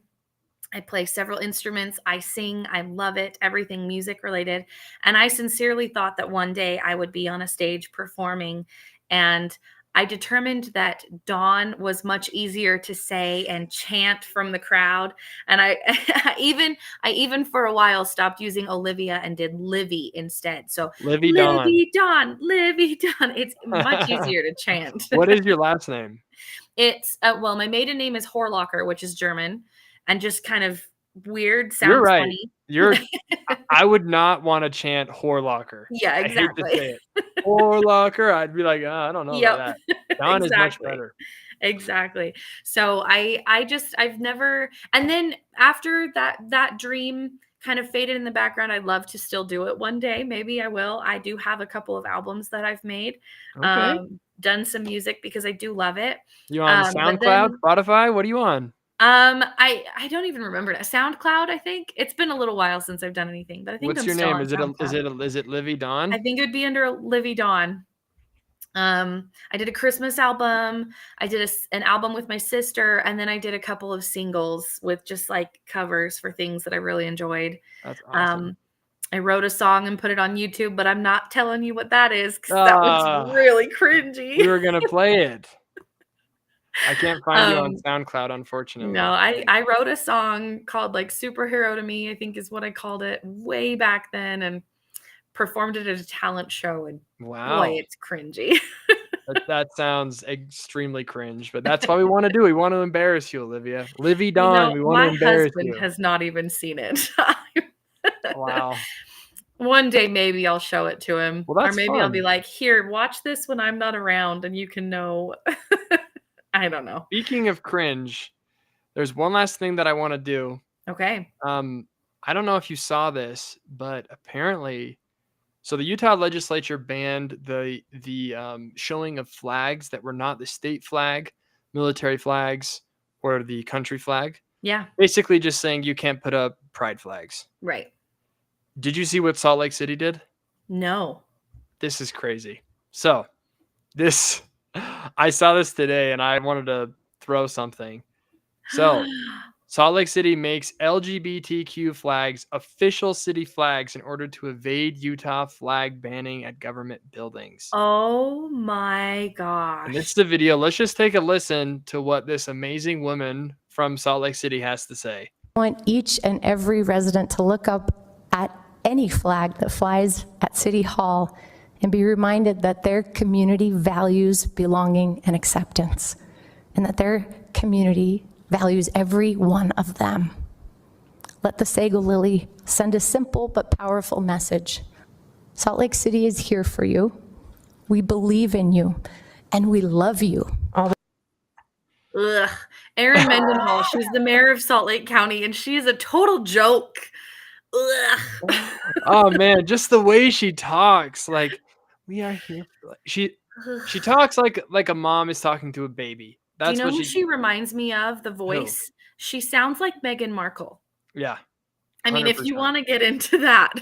I play several instruments. I sing. I love it. Everything music related. And I sincerely thought that one day I would be on a stage performing. And I determined that Dawn was much easier to say and chant from the crowd. And I even for a while stopped using Olivia and did Livy instead. So Livy Dawn. Livy Dawn, Livy Dawn. It's much easier to chant. What is your last name? It's well, my maiden name is Horlocker, which is German, and just kind of weird. Sounds You're right. funny. I would not want to chant Horlocker. Yeah, exactly. I hate to say it. Horlocker. I'd be like, I don't know about that. Dawn is much better. Exactly. So I've never, and then after that dream kind of faded in the background, I'd love to still do it one day. Maybe I will. I do have a couple of albums that I've made, done some music because I do love it. You on SoundCloud, Spotify? What are you on? I don't even remember that. SoundCloud, I think. It's been a little while since I've done anything, but I think What's your name? Is it Livy Dawn? I think it would be under Livy Dawn. I did a Christmas album. I did an album with my sister, and then I did a couple of singles with just like covers for things that I really enjoyed. That's awesome. I wrote a song and put it on YouTube, but I'm not telling you what that is because that was really cringy. We were gonna play it. I can't find you on SoundCloud, unfortunately. No, I wrote a song called like Superhero to Me, I think is what I called it way back then, and performed it at a talent show. And wow, boy, it's cringy. that sounds extremely cringe, but that's what we want to do. We want to embarrass you, Olivia. Livy Dawn, we want to embarrass you. My husband has not even seen it. Wow. One day maybe I'll show it to him. Well, that's or maybe fun. I'll be like, here, watch this when I'm not around and you can know. I don't know. Speaking of cringe, there's one last thing that I want to do. Okay. I don't know if you saw this, but apparently, so the Utah legislature banned the showing of flags that were not the state flag, military flags, or the country flag. Yeah. Basically just saying you can't put up pride flags. Right. Did you see what Salt Lake City did? No. This is crazy. So I saw this today and I wanted to throw something. So Salt Lake City makes LGBTQ flags official city flags in order to evade Utah flag banning at government buildings. Oh my gosh. And this is the video. Let's just take a listen to what this amazing woman from Salt Lake City has to say. I want each and every resident to look up at any flag that flies at City Hall and be reminded that their community values belonging and acceptance, and that their community values every one of them. Let the Sago Lily send a simple but powerful message. Salt Lake City is here for you. We believe in you, and we love you. Ugh. Erin Mendenhall, she's the mayor of Salt Lake County, and she is a total joke. Ugh. Oh man, just the way she talks, like we are here. She talks like a mom is talking to a baby. Do you know who she reminds me of? The voice. Who? She sounds like Meghan Markle. Yeah. 100%. I mean, if you want to get into that,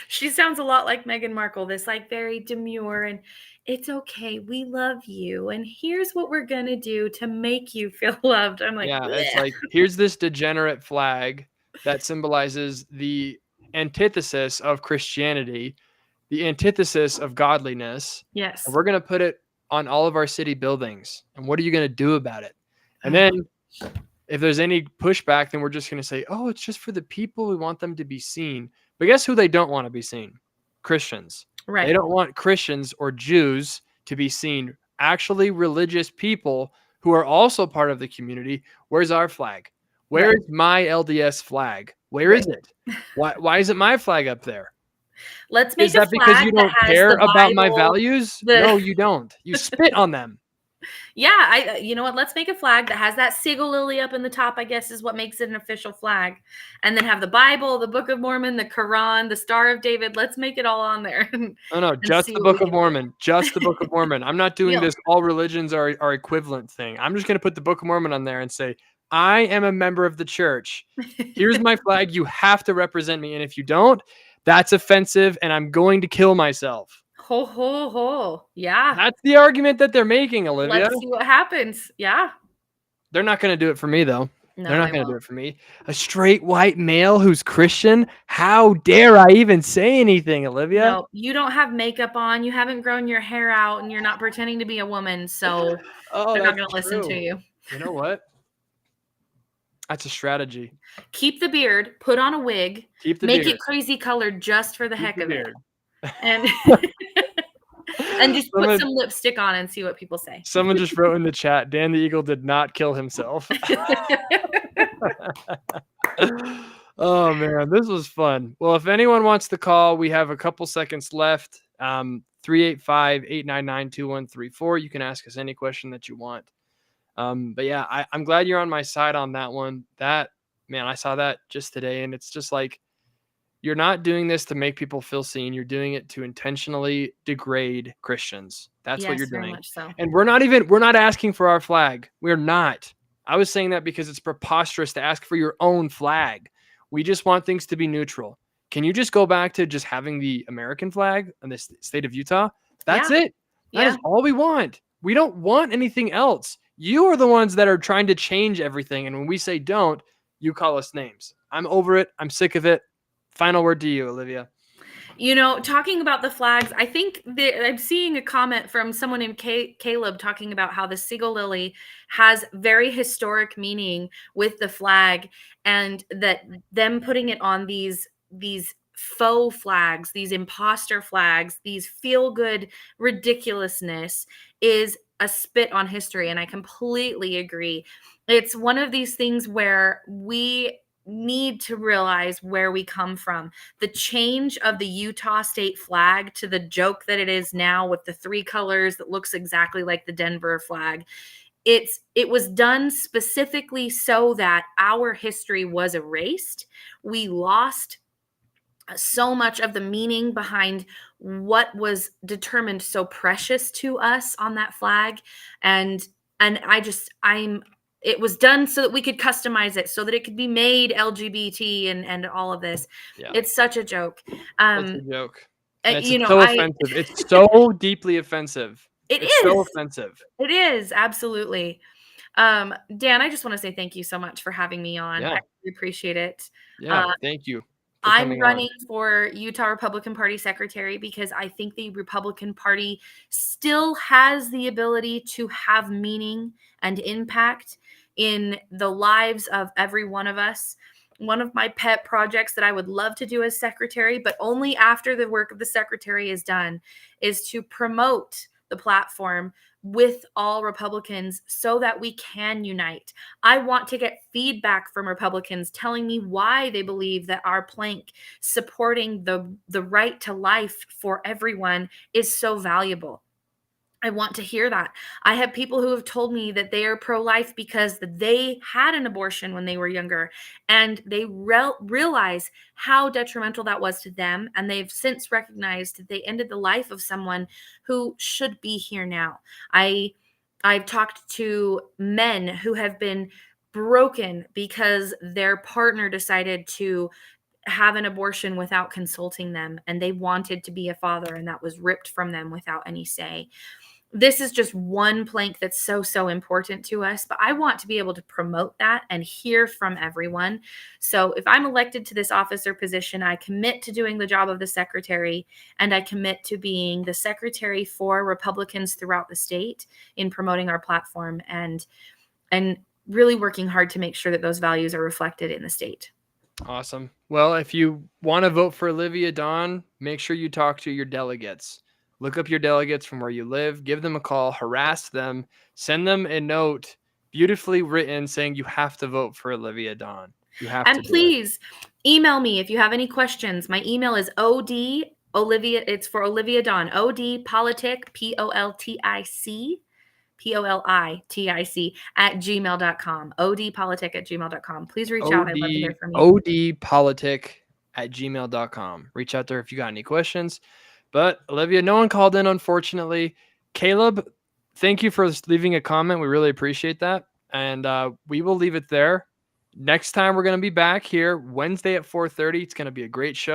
she sounds a lot like Meghan Markle. This like very demure and it's okay. We love you. And here's what we're going to do to make you feel loved. I'm like, yeah, it's like, here's this degenerate flag that symbolizes the antithesis of Christianity, the antithesis of godliness. Yes. And we're going to put it on all of our city buildings. And what are you going to do about it? And then if there's any pushback, then we're just going to say, oh, it's just for the people. We want them to be seen. But guess who they don't want to be seen? Christians. Right. They don't want Christians or Jews to be seen. Actually, religious people who are also part of the community. Where's our flag? Where is my LDS flag? Where is it? Why isn't my flag up there? Let's make Is that because you don't care about my values? No, you don't. You spit on them. Yeah, you know what? Let's make a flag that has that sigil lily up in the top, I guess is what makes it an official flag. And then have the Bible, the Book of Mormon, the Quran, the Star of David. Let's make it all on there. Oh, no, and just see the what we Book of can do. Mormon. Just the Book of Mormon. I'm not doing Deal. this all religions are equivalent thing. I'm just going to put the Book of Mormon on there and say, I am a member of the church. Here's my flag. You have to represent me. And if you don't, that's offensive and I'm going to kill myself. Ho, ho, ho. Yeah. That's the argument that they're making, Olivia. Let's see what happens. Yeah. They're not going to do it for me, though. No, They're not they going to do won't. it for me. A straight white male who's Christian? How dare I even say anything, Olivia? No, you don't have makeup on. You haven't grown your hair out and you're not pretending to be a woman. So Oh, they're not that's going to listen to true. you. You know what? That's a strategy. Keep the beard, put on a wig, Keep the make beard. it crazy colored just for the Keep heck the of it. beard. And and just put Someone- some lipstick on and see what people say. Someone just wrote in the chat, Dan the Eagle did not kill himself. Oh, man, this was fun. Well, if anyone wants to call, we have a couple seconds left. 385-899-2134. You can ask us any question that you want. But yeah, I'm glad you're on my side on that one. That, man, I saw that just today, and it's just like, you're not doing this to make people feel seen. You're doing it to intentionally degrade Christians. That's what Yes, you're very doing. much so. And we're not asking for our flag. We're not. I was saying that because it's preposterous to ask for your own flag. We just want things to be neutral. Can you just go back to just having the American flag in the state of Utah? That's it. That is all we want. We don't want anything else. You are the ones that are trying to change everything. And when we say don't, you call us names. I'm over it. I'm sick of it. Final word to you, Olivia. You know, talking about the flags, I think I'm seeing a comment from someone named Caleb talking about how the sigil lily has very historic meaning with the flag, and that them putting it on these faux flags, these imposter flags, these feel-good ridiculousness is a spit on history. And I completely agree. It's one of these things where we need to realize where we come from. The change of the Utah state flag to the joke that it is now with the three colors that looks exactly like the Denver flag. It was done specifically so that our history was erased. We lost so much of the meaning behind what was determined so precious to us on that flag. And it was done so that we could customize it, so that it could be made LGBT and all of this. Yeah. It's such a joke. It's a joke. It's offensive. It's so deeply offensive. It's so offensive. It is, absolutely. Dan, I just want to say thank you so much for having me on. Yeah. I really appreciate it. Yeah, thank you. I'm running for Utah Republican Party Secretary because I think the Republican Party still has the ability to have meaning and impact in the lives of every one of us. One of my pet projects that I would love to do as secretary, but only after the work of the secretary is done, is to promote the platform with all Republicans so that we can unite. I want to get feedback from Republicans telling me why they believe that our plank supporting the right to life for everyone is so valuable. I want to hear that. I have people who have told me that they are pro-life because they had an abortion when they were younger, and they realize how detrimental that was to them. And they've since recognized that they ended the life of someone who should be here now. I've talked to men who have been broken because their partner decided to have an abortion without consulting them, and they wanted to be a father, and that was ripped from them without any say. This is just one plank that's so important to us, but I want to be able to promote that and hear from everyone. So if I'm elected to this office or position, I commit to doing the job of the secretary, and I commit to being the secretary for Republicans throughout the state in promoting our platform and really working hard to make sure that those values are reflected in the state. Awesome. Well, if you want to vote for Olivia Dawn, make sure you talk to your delegates. Look up your delegates from where you live, give them a call, harass them, send them a note beautifully written saying you have to vote for Olivia Dawn. You have to. And please email me if you have any questions. My email is Olivia. It's for Olivia Dawn. ODpolitic, POLTIC, POLITIC @gmail.com. odpolitic@gmail.com. Please reach out. I'd love to hear from you. odpolitic@gmail.com. Reach out there if you got any questions. But Olivia, no one called in, unfortunately. Caleb, thank you for leaving a comment. We really appreciate that. And we will leave it there. Next time we're going to be back here Wednesday at 4:30. It's going to be a great show.